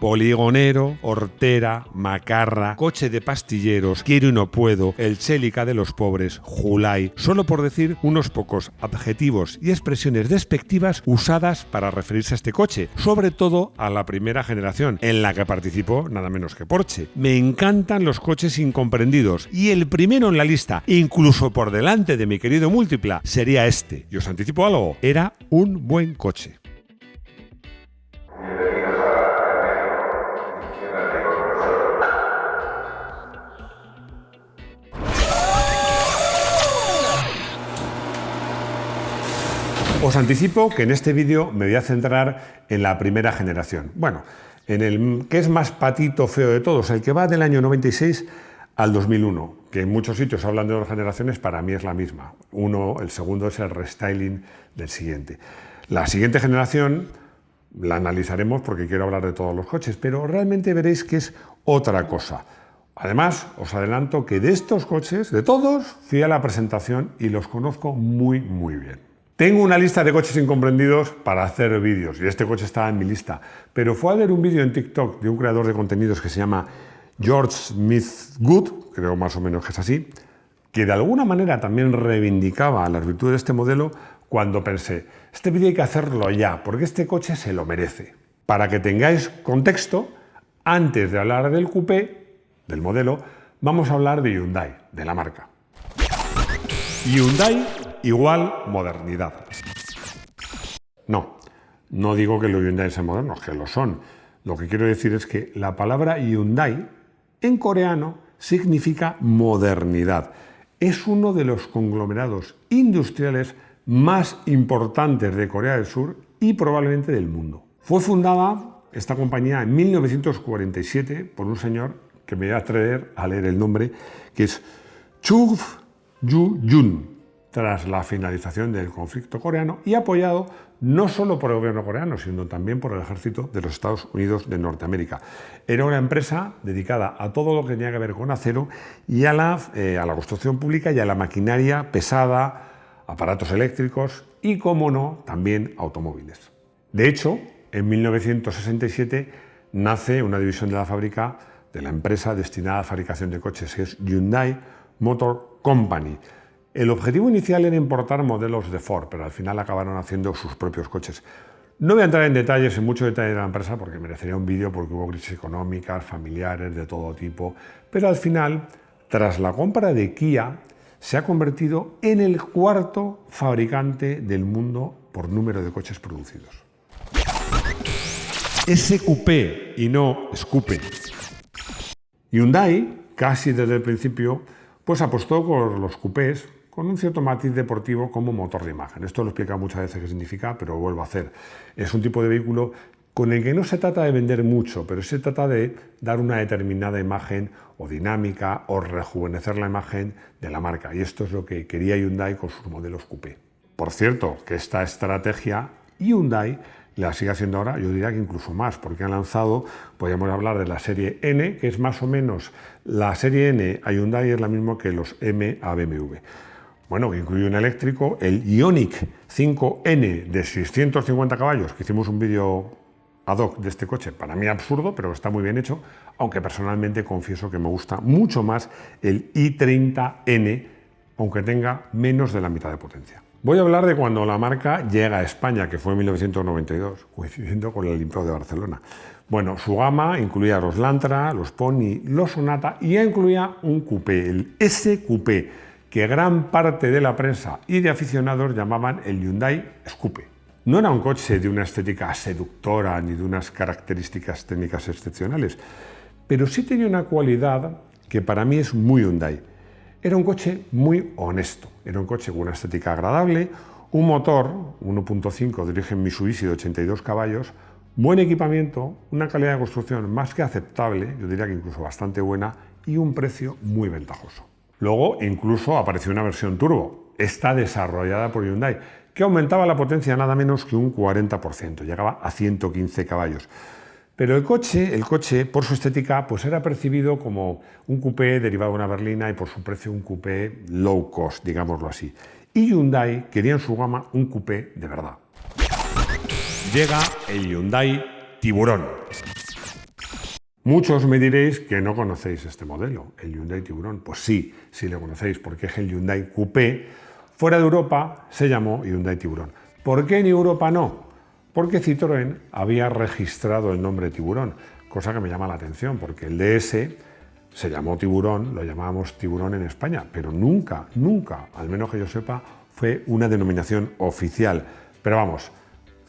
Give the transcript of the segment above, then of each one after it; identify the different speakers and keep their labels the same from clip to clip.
Speaker 1: poligonero, hortera, macarra, coche de pastilleros, quiero y no puedo, el Celica de los pobres, Julai, solo por decir unos pocos adjetivos y expresiones despectivas usadas para referirse a este coche, sobre todo a la primera generación, en la que participó nada menos que Porsche. Me encantan los coches incomprendidos y el primero en la lista, incluso por delante de mi querido Múltipla, sería este. Y os anticipo algo, era un buen coche. Os anticipo que en este vídeo me voy a centrar en la primera generación. Bueno, en el que es más patito feo de todos, el que va del año 96 al 2001, que en muchos sitios hablan de dos generaciones, para mí es la misma. El segundo es el restyling del siguiente. La siguiente generación la analizaremos porque quiero hablar de todos los coches, pero realmente veréis que es otra cosa. Además, os adelanto que de estos coches, de todos, fui a la presentación y los conozco muy bien. Tengo una lista de coches incomprendidos para hacer vídeos y este coche estaba en mi lista, pero fue a ver un vídeo en TikTok de un creador de contenidos que se llama George Smith Good, creo más o menos que es así, que de alguna manera también reivindicaba las virtudes de este modelo, cuando pensé, este vídeo hay que hacerlo ya, porque este coche se lo merece. Para que tengáis contexto, antes de hablar del coupé, del modelo, vamos a hablar de Hyundai, de la marca. Hyundai igual modernidad. No digo que los Hyundai sean modernos, que lo son. Lo que quiero decir es que la palabra Hyundai en coreano significa modernidad. Es uno de los conglomerados industriales más importantes de Corea del Sur y probablemente del mundo. Fue fundada esta compañía en 1947 por un señor que me voy a atrever a leer el nombre, que es Chung Yu-jun, tras la finalización del conflicto coreano y apoyado no solo por el gobierno coreano, sino también por el ejército de los Estados Unidos de Norteamérica. Era una empresa dedicada a todo lo que tenía que ver con acero y a la construcción pública y a la maquinaria pesada, aparatos eléctricos y, como no, también automóviles. De hecho, en 1967 nace una división de la fábrica de la empresa destinada a la fabricación de coches, que es Hyundai Motor Company. El objetivo inicial era importar modelos de Ford, pero al final acabaron haciendo sus propios coches. No voy a entrar en detalles, en mucho detalle de la empresa, porque merecería un vídeo, porque hubo crisis económicas, familiares, de todo tipo, pero al final, tras la compra de Kia, se ha convertido en el cuarto fabricante del mundo por número de coches producidos. SQP y no Scoopé. Hyundai, casi desde el principio, pues apostó por los coupés con un cierto matiz deportivo como motor de imagen. Esto lo he explicado muchas veces qué significa, pero vuelvo a hacer. Es un tipo de vehículo con el que no se trata de vender mucho, pero se trata de dar una determinada imagen o dinámica o rejuvenecer la imagen de la marca. Y esto es lo que quería Hyundai con sus modelos coupé. Por cierto, que esta estrategia Hyundai la sigue haciendo ahora, yo diría que incluso más, porque han lanzado, podríamos hablar de la serie N, que es más o menos la serie N a Hyundai es la misma que los M a BMW. Bueno, que incluye un eléctrico, el Ioniq 5N de 650 caballos, que hicimos un vídeo ad hoc de este coche, para mí absurdo, pero está muy bien hecho, aunque personalmente confieso que me gusta mucho más el i30N, aunque tenga menos de la mitad de potencia. Voy a hablar de cuando la marca llega a España, que fue en 1992, coincidiendo con el Olimpeo de Barcelona. Bueno, su gama incluía los Lantra, los Pony, los Sonata y ya incluía un coupé, el S-Coupé, que gran parte de la prensa y de aficionados llamaban el Hyundai Scoopé. No era un coche de una estética seductora ni de unas características técnicas excepcionales, pero sí tenía una cualidad que para mí es muy Hyundai. Era un coche muy honesto, era un coche con una estética agradable, un motor 1.5 de origen Mitsubishi de 82 caballos, buen equipamiento, una calidad de construcción más que aceptable, yo diría que incluso bastante buena, y un precio muy ventajoso. Luego incluso apareció una versión turbo, esta desarrollada por Hyundai, que aumentaba la potencia nada menos que un 40%, llegaba a 115 caballos. Pero el coche, por su estética, pues era percibido como un coupé derivado de una berlina y por su precio un coupé low cost, digámoslo así. Y Hyundai quería en su gama un coupé de verdad. Llega el Hyundai Tiburón. Muchos me diréis que no conocéis este modelo, el Hyundai Tiburón. Pues sí, sí lo conocéis, porque es el Hyundai Coupé. Fuera de Europa se llamó Hyundai Tiburón. ¿Por qué en Europa no? Porque Citroën había registrado el nombre Tiburón, cosa que me llama la atención, porque el DS se llamó Tiburón, lo llamábamos Tiburón en España, pero nunca, al menos que yo sepa, fue una denominación oficial. Pero vamos,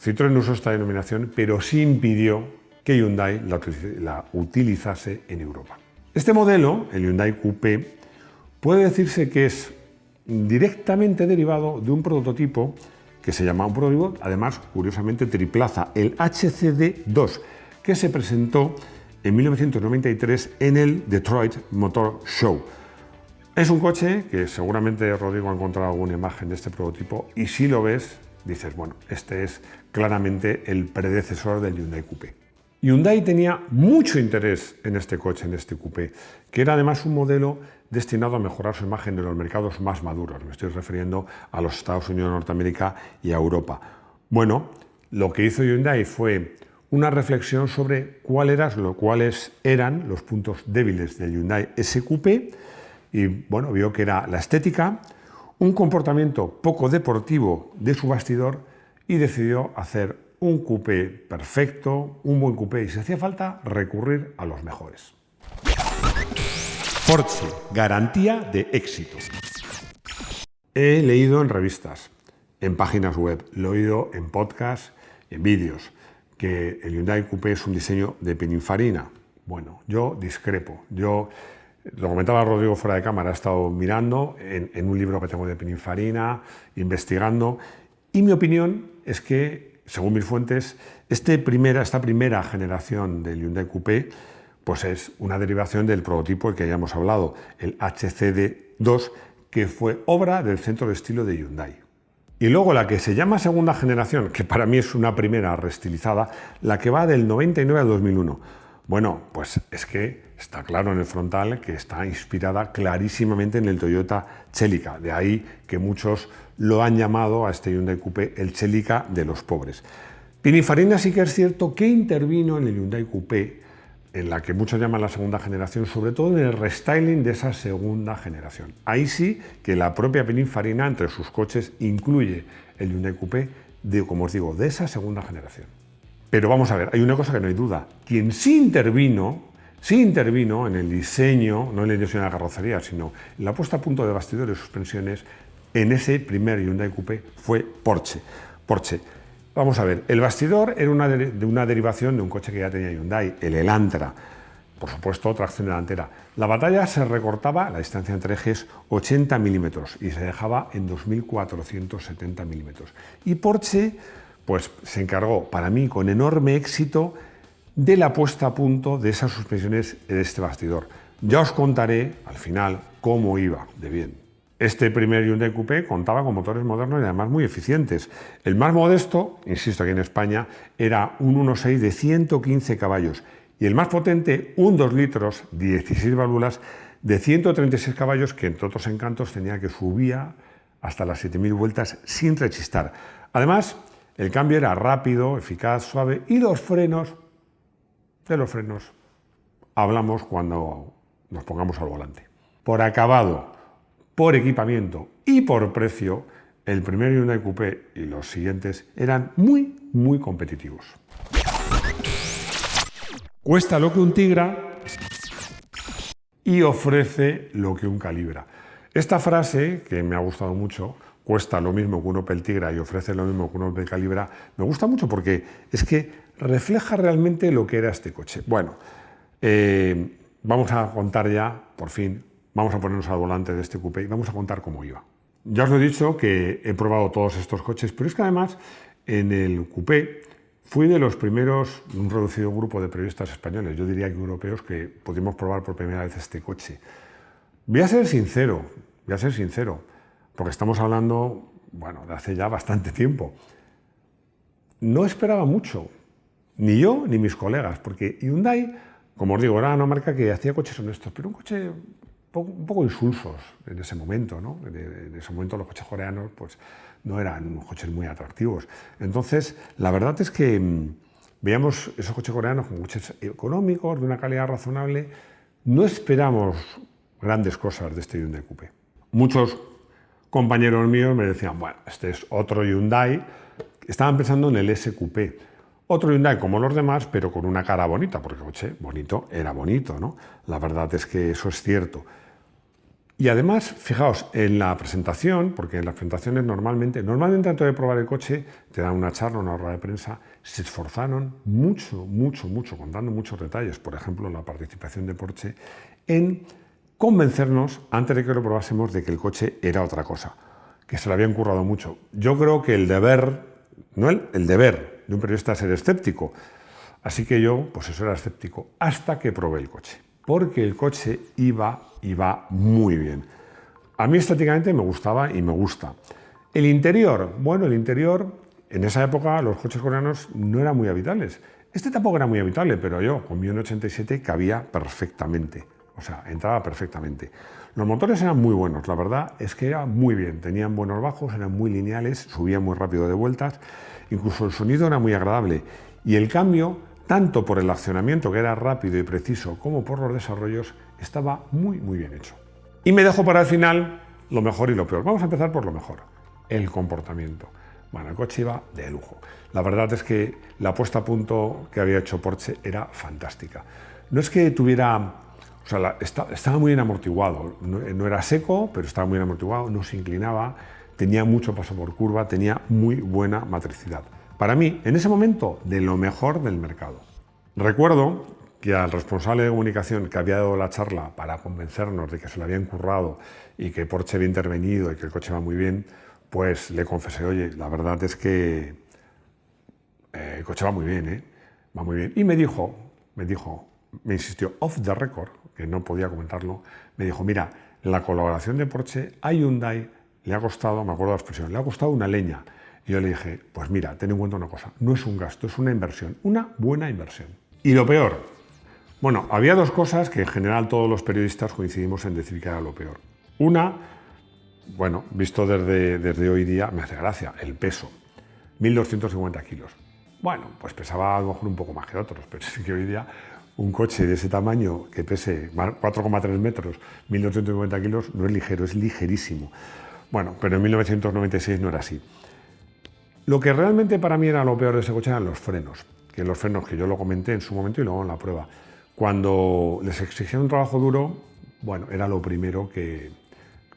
Speaker 1: Citroën usó esta denominación, pero sí impidió que Hyundai la utilizase en Europa. Este modelo, el Hyundai Coupé, puede decirse que es directamente derivado de un prototipo que se llama un prototipo, además, curiosamente, triplaza, el HCD2, que se presentó en 1993 en el Detroit Motor Show. Es un coche que seguramente Rodrigo ha encontrado alguna imagen de este prototipo y si lo ves, dices, bueno, este es claramente el predecesor del Hyundai Coupé. Hyundai tenía mucho interés en este coche, en este coupé, que era además un modelo destinado a mejorar su imagen en los mercados más maduros. Me estoy refiriendo a los Estados Unidos de Norteamérica y a Europa. Bueno, lo que hizo Hyundai fue una reflexión sobre cuáles eran los puntos débiles del Hyundai S-Coupé y bueno, vio que era la estética, un comportamiento poco deportivo de su bastidor y decidió hacer un coupé perfecto, un buen coupé y si hacía falta recurrir a los mejores. Porsche, garantía de éxito. He leído en revistas, en páginas web, lo he oído en podcasts, en vídeos, que el Hyundai Coupé es un diseño de Pininfarina. Bueno, yo discrepo. Yo, lo comentaba Rodrigo fuera de cámara, he estado mirando en un libro que tengo de Pininfarina, investigando, y mi opinión es que según mis fuentes, esta primera generación del Hyundai Coupé pues es una derivación del prototipo del que ya hemos hablado, el HCD2, que fue obra del centro de estilo de Hyundai. Y luego la que se llama segunda generación, que para mí es una primera reestilizada, la que va del 99 al 2001. Bueno, pues es que está claro en el frontal que está inspirada clarísimamente en el Toyota Celica. De ahí que muchos lo han llamado a este Hyundai Coupé el Celica de los pobres. Pininfarina sí que es cierto que intervino en el Hyundai Coupé, en la que muchos llaman la segunda generación, sobre todo en el restyling de esa segunda generación. Ahí sí que la propia Pininfarina, entre sus coches, incluye el Hyundai Coupé como os digo, de esa segunda generación. Pero vamos a ver, hay una cosa que no hay duda. Quien sí intervino en el diseño, no en el diseño de la carrocería, sino en la puesta a punto de bastidores y suspensiones, en ese primer Hyundai Coupé fue Porsche. Vamos a ver, el bastidor era una derivación de un coche que ya tenía Hyundai, el Elantra. Por supuesto, tracción delantera. La batalla se recortaba, la distancia entre ejes, 80 milímetros y se dejaba en 2.470 milímetros. Y Porsche pues se encargó, para mí, con enorme éxito, de la puesta a punto de esas suspensiones de este bastidor. Ya os contaré, al final, cómo iba de bien. Este primer Hyundai Coupé contaba con motores modernos y además muy eficientes. El más modesto, insisto, aquí en España, era un 1.6 de 115 caballos y el más potente, un 2 litros, 16 válvulas, de 136 caballos, que entre otros encantos tenía que subía hasta las 7.000 vueltas sin rechistar. Además, el cambio era rápido, eficaz, suave y de los frenos hablamos cuando nos pongamos al volante. Por acabado, por equipamiento y por precio, el primer Hyundai Coupé y los siguientes eran muy competitivos. Cuesta lo que un Tigra y ofrece lo que un Calibra. Esta frase, que me ha gustado mucho, cuesta lo mismo que un Opel Tigra y ofrece lo mismo que un Opel Calibra, me gusta mucho porque es que refleja realmente lo que era este coche. Bueno, vamos a contar ya, por fin, vamos a ponernos al volante de este coupé y vamos a contar cómo iba. Ya os lo he dicho que he probado todos estos coches, pero es que además en el coupé fui de los primeros, un reducido grupo de periodistas españoles, yo diría que europeos, que pudimos probar por primera vez este coche. Voy a ser sincero, porque estamos hablando, bueno, de hace ya bastante tiempo. No esperaba mucho, ni yo ni mis colegas, porque Hyundai, como os digo, era una marca que hacía coches honestos, pero un coche un poco insulsos en ese momento, ¿no? En ese momento los coches coreanos pues, no eran coches muy atractivos. Entonces, la verdad es que veíamos esos coches coreanos como coches económicos, de una calidad razonable. No esperamos grandes cosas de este Hyundai Coupé. Muchos compañeros míos me decían, bueno, este es otro Hyundai. Estaban pensando en el S-Coupé. Otro Hyundai como los demás, pero con una cara bonita, porque el coche bonito era bonito, ¿no? La verdad es que eso es cierto. Y además, fijaos, en la presentación, porque en las presentaciones normalmente antes de probar el coche, te dan una charla, una rueda de prensa, se esforzaron mucho, contando muchos detalles, por ejemplo, la participación de Porsche, en convencernos, antes de que lo probásemos, de que el coche era otra cosa, que se lo habían currado mucho. Yo creo que el deber, no el deber de un periodista es ser escéptico, así que yo, pues eso, era escéptico, hasta que probé el coche, porque el coche iba muy bien. A mí estéticamente me gustaba y me gusta. El interior, bueno, el interior, en esa época los coches coreanos no eran muy habitables. Este tampoco era muy habitable, pero yo, con mi 1,87 cabía perfectamente. O sea, entraba perfectamente. Los motores eran muy buenos, la verdad es que era muy bien. Tenían buenos bajos, eran muy lineales, subían muy rápido de vueltas. Incluso el sonido era muy agradable. Y el cambio, tanto por el accionamiento, que era rápido y preciso, como por los desarrollos, estaba muy bien hecho. Y me dejo para el final lo mejor y lo peor. Vamos a empezar por lo mejor, el comportamiento. Bueno, el coche iba de lujo. La verdad es que la puesta a punto que había hecho Porsche era fantástica. No es que tuviera... O sea, estaba muy bien amortiguado. No era seco, pero estaba muy bien amortiguado, no se inclinaba, tenía mucho paso por curva, tenía muy buena matricidad. Para mí, en ese momento, de lo mejor del mercado. Recuerdo que al responsable de comunicación que había dado la charla para convencernos de que se lo habían currado y que Porsche había intervenido y que el coche va muy bien, pues le confesé, oye, la verdad es que el coche va muy bien, ¿eh? Va muy bien. Y me insistió, off the record, que no podía comentarlo, me dijo, mira, la colaboración de Porsche a Hyundai le ha costado, me acuerdo de la expresión, le ha costado una leña. Y yo le dije, pues mira, ten en cuenta una cosa, no es un gasto, es una inversión, una buena inversión. Y lo peor, bueno, había dos cosas que en general todos los periodistas coincidimos en decir que era lo peor. Una, bueno, visto desde hoy día, me hace gracia, el peso, 1.250 kilos. Bueno, pues pesaba a lo mejor un poco más que otros, pero sí que hoy día un coche de ese tamaño que pese 4,3 metros, 1.250 kilos, no es ligero, es ligerísimo. Bueno, pero en 1996 no era así. Lo que realmente para mí era lo peor de ese coche eran los frenos, que yo lo comenté en su momento y luego en la prueba. Cuando les exigían un trabajo duro, bueno, era lo primero que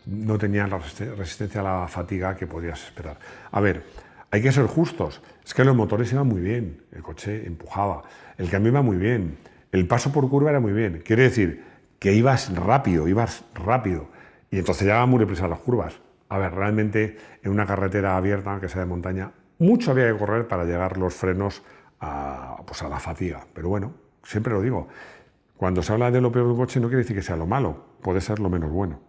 Speaker 1: no tenían la resistencia a la fatiga que podías esperar. A ver, hay que ser justos, es que los motores iban muy bien, el coche empujaba, el cambio iba muy bien, el paso por curva era muy bien. Quiere decir que ibas rápido, y entonces llegaban muy deprisa las curvas. A ver, realmente en una carretera abierta, que sea de montaña, mucho había que correr para llegar los frenos a la fatiga. Pero bueno, siempre lo digo, cuando se habla de lo peor de un coche no quiere decir que sea lo malo, puede ser lo menos bueno.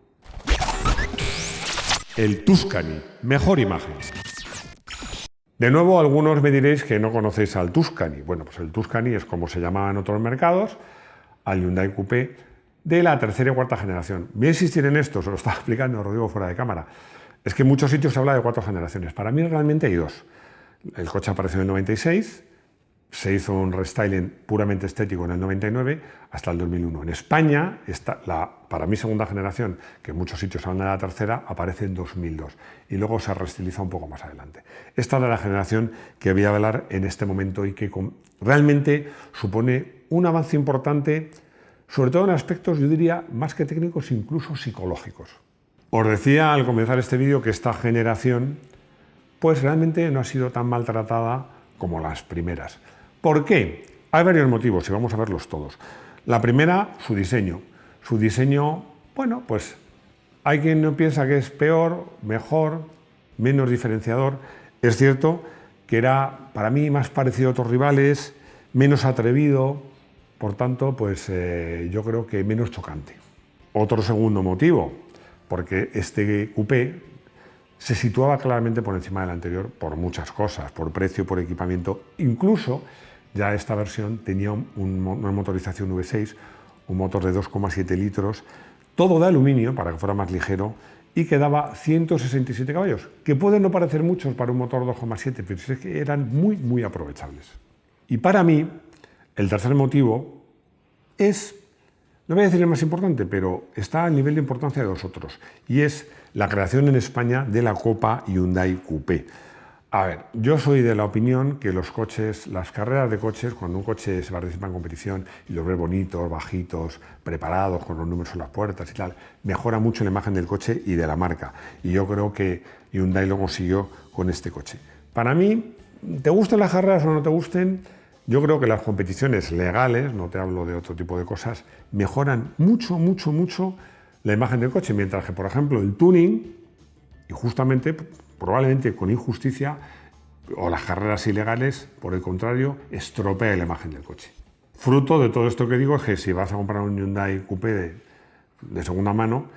Speaker 1: El Tuscany, mejor imagen. De nuevo, algunos me diréis que no conocéis al Tuscany. Bueno, pues el Tuscany es como se llamaba en otros mercados, al Hyundai Coupé de la tercera y cuarta generación. Voy a insistir en esto, se lo estaba explicando Rodrigo fuera de cámara. Es que en muchos sitios se habla de 4 generaciones. Para mí realmente hay 2. El coche apareció en el 96, se hizo un restyling puramente estético en el 99 hasta el 2001. En España, para mí segunda generación, que en muchos sitios hablan de la tercera, aparece en 2002 y luego se restiliza un poco más adelante. Esta es la generación que voy a hablar en este momento y que realmente supone un avance importante, sobre todo en aspectos, yo diría, más que técnicos, incluso psicológicos. Os decía al comenzar este vídeo que esta generación pues realmente no ha sido tan maltratada como las primeras. ¿Por qué? Hay varios motivos y vamos a verlos todos. La primera, su diseño. Su diseño, bueno, pues hay quien no piensa que es peor, mejor, menos diferenciador. Es cierto que era para mí más parecido a otros rivales, menos atrevido, por tanto, pues yo creo que menos chocante. Otro segundo motivo, porque este coupé se situaba claramente por encima del anterior por muchas cosas, por precio, por equipamiento. Incluso ya esta versión tenía una motorización V6, un motor de 2,7 litros, todo de aluminio para que fuera más ligero y que daba 167 caballos, que pueden no parecer muchos para un motor 2,7, pero es que eran muy aprovechables. Y para mí, el tercer motivo es, no voy a decir el más importante, pero está al nivel de importancia de los otros, y es la creación en España de la Copa Hyundai Coupé. A ver, yo soy de la opinión que los coches, las carreras de coches, cuando un coche se participa en competición y los ve bonitos, bajitos, preparados, con los números en las puertas y tal, mejora mucho la imagen del coche y de la marca. Y yo creo que Hyundai lo consiguió con este coche. Para mí, ¿te gustan las carreras o no te gusten? Yo creo que las competiciones legales, no te hablo de otro tipo de cosas, mejoran mucho, mucho, mucho la imagen del coche, mientras que, por ejemplo, el tuning, y justamente, probablemente con injusticia, o las carreras ilegales, por el contrario, estropea la imagen del coche. Fruto de todo esto que digo es que si vas a comprar un Hyundai Coupé de segunda mano,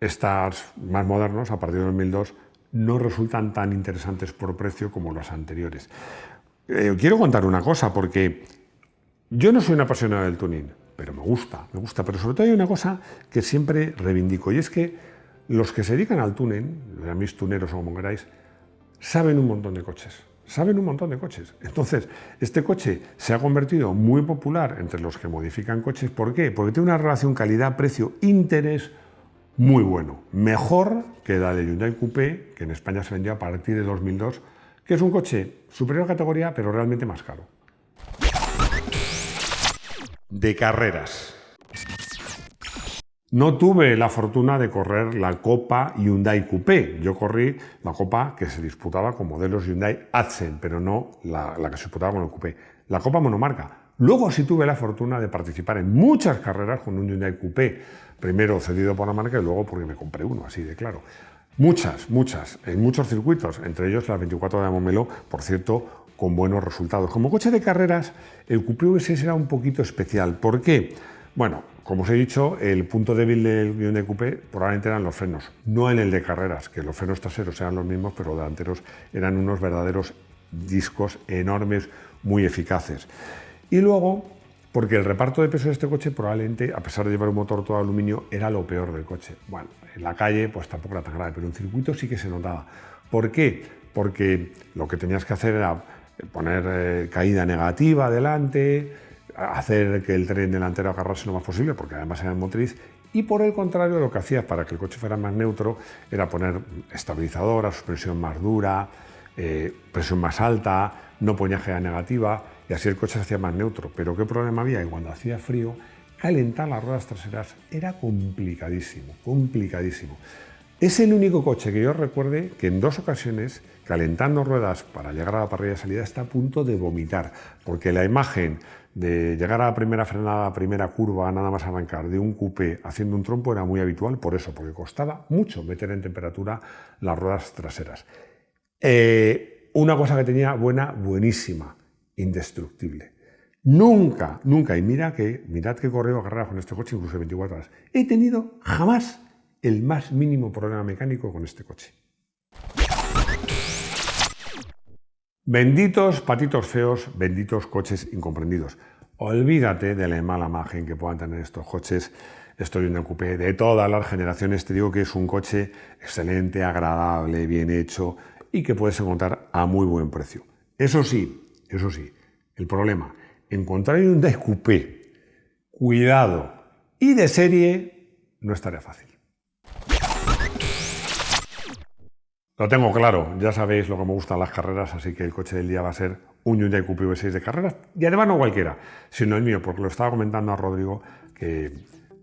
Speaker 1: estos más modernos, a partir de 2002, no resultan tan interesantes por precio como los anteriores. Quiero contar una cosa, porque yo no soy un apasionado del tuning, pero me gusta, pero sobre todo hay una cosa que siempre reivindico, y es que los que se dedican al tuning, mis tuneros o como queráis, saben un montón de coches. Entonces, este coche se ha convertido muy popular entre los que modifican coches. ¿Por qué? Porque tiene una relación calidad-precio-interés muy bueno. Mejor que la de Hyundai Coupé, que en España se vendió a partir de 2002, que es un coche superior a categoría, pero realmente más caro. De carreras. No tuve la fortuna de correr la Copa Hyundai Coupé. Yo corrí la Copa que se disputaba con modelos Hyundai Accent, pero no la que se disputaba con el Coupé. La Copa monomarca. Luego sí tuve la fortuna de participar en muchas carreras con un Hyundai Coupé. Primero cedido por la marca y luego porque me compré uno, así de claro. Muchas, en muchos circuitos, entre ellos las 24 de Montmeló, por cierto, con buenos resultados. Como coche de carreras, el Coupé V6 era un poquito especial. ¿Por qué? Bueno, como os he dicho, el punto débil del Hyundai Coupé probablemente eran los frenos, no en el de carreras, que los frenos traseros eran los mismos, pero los delanteros eran unos verdaderos discos enormes, muy eficaces. Y luego, porque el reparto de peso de este coche probablemente, a pesar de llevar un motor todo aluminio, era lo peor del coche. Bueno, en la calle pues tampoco era tan grave, pero en circuito sí que se notaba. ¿Por qué? Porque lo que tenías que hacer era poner caída negativa adelante, hacer que el tren delantero agarrase lo más posible, porque además era en motriz, y por el contrario lo que hacías para que el coche fuera más neutro era poner estabilizadora, suspensión más dura, presión más alta, no ponía caída negativa, y así el coche se hacía más neutro. Pero ¿qué problema había? Que cuando hacía frío, calentar las ruedas traseras era complicadísimo. Es el único coche que yo recuerde que en 2 ocasiones, calentando ruedas para llegar a la parrilla de salida, está a punto de vomitar, porque la imagen de llegar a la primera frenada, primera curva, nada más arrancar, de un coupé haciendo un trompo era muy habitual por eso, porque costaba mucho meter en temperatura las ruedas traseras. Una cosa que tenía buenísima, indestructible. Nunca, y mirad que he corrido carreras con este coche incluso de 24 horas, he tenido jamás el más mínimo problema mecánico con este coche. Benditos patitos feos, benditos coches incomprendidos. Olvídate de la mala imagen que puedan tener estos coches. Estoy en el Coupé de todas las generaciones. Te digo que es un coche excelente, agradable, bien hecho y que puedes encontrar a muy buen precio. Eso sí, el problema, encontrar un Hyundai Coupé, cuidado, y de serie, no es tarea fácil. Lo tengo claro, ya sabéis lo que me gustan las carreras, así que el coche del día va a ser un Hyundai Coupé V6 de carreras, y además no cualquiera, sino el mío, porque lo estaba comentando a Rodrigo que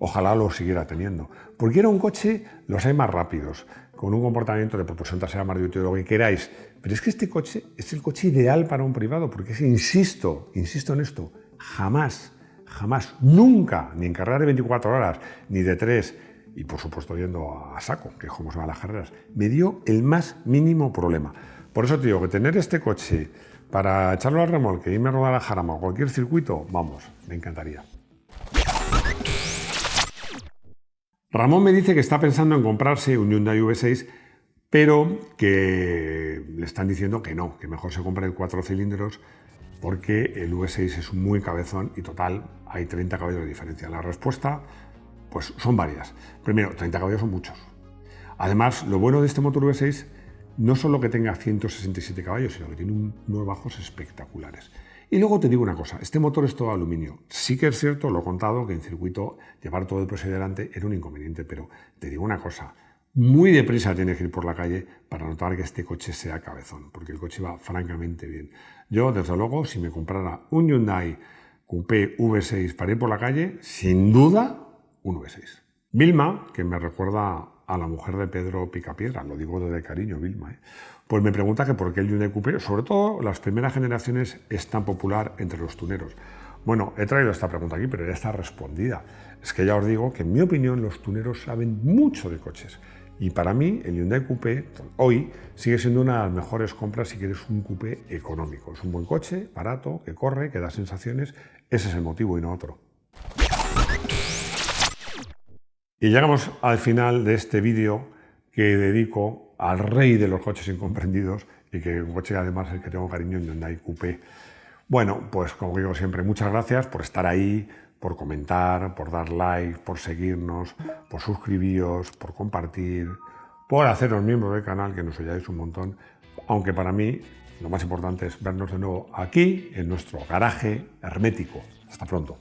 Speaker 1: ojalá lo siguiera teniendo, porque era un coche, los hay más rápidos, con un comportamiento de propulsión trasera más divertido, lo que queráis, pero es que este coche es el coche ideal para un privado, porque es, insisto en esto, jamás, nunca, ni en carreras de 24 horas, ni de 3, y por supuesto yendo a saco, que es como se van las carreras, me dio el más mínimo problema. Por eso te digo que tener este coche para echarlo al remolque, irme a rodar a Jarama o cualquier circuito, vamos, me encantaría. Ramón me dice que está pensando en comprarse un Hyundai V6, pero que le están diciendo que no, que mejor se compre el 4 cilindros porque el V6 es muy cabezón y total hay 30 caballos de diferencia. La respuesta pues son varias. Primero, 30 caballos son muchos. Además, lo bueno de este motor V6 no solo que tenga 167 caballos, sino que tiene unos bajos espectaculares. Y luego te digo una cosa, este motor es todo aluminio. Sí que es cierto, lo he contado, que en circuito llevar todo el peso ahí delante era un inconveniente, pero te digo una cosa, muy deprisa tienes que ir por la calle para notar que este coche sea cabezón, porque el coche va francamente bien. Yo, desde luego, si me comprara un Hyundai Coupé V6 para ir por la calle, sin duda, un V6. Vilma, que me recuerda a la mujer de Pedro Picapiedra, lo digo de cariño, Vilma, pues me pregunta que por qué el Hyundai Coupé, sobre todo las primeras generaciones, es tan popular entre los tuneros. Bueno, he traído esta pregunta aquí, pero ya está respondida. Es que ya os digo que en mi opinión los tuneros saben mucho de coches. Y para mí el Hyundai Coupé hoy sigue siendo una de las mejores compras si quieres un coupé económico. Es un buen coche, barato, que corre, que da sensaciones. Ese es el motivo y no otro. Y llegamos al final de este vídeo que dedico al rey de los coches incomprendidos y que un coche además es el que tengo cariño, en Hyundai Coupé. Bueno, pues como digo siempre, muchas gracias por estar ahí, por comentar, por dar like, por seguirnos, por suscribiros, por compartir, por haceros miembros del canal, que nos oyáis un montón, aunque para mí lo más importante es vernos de nuevo aquí, en nuestro garaje hermético. Hasta pronto.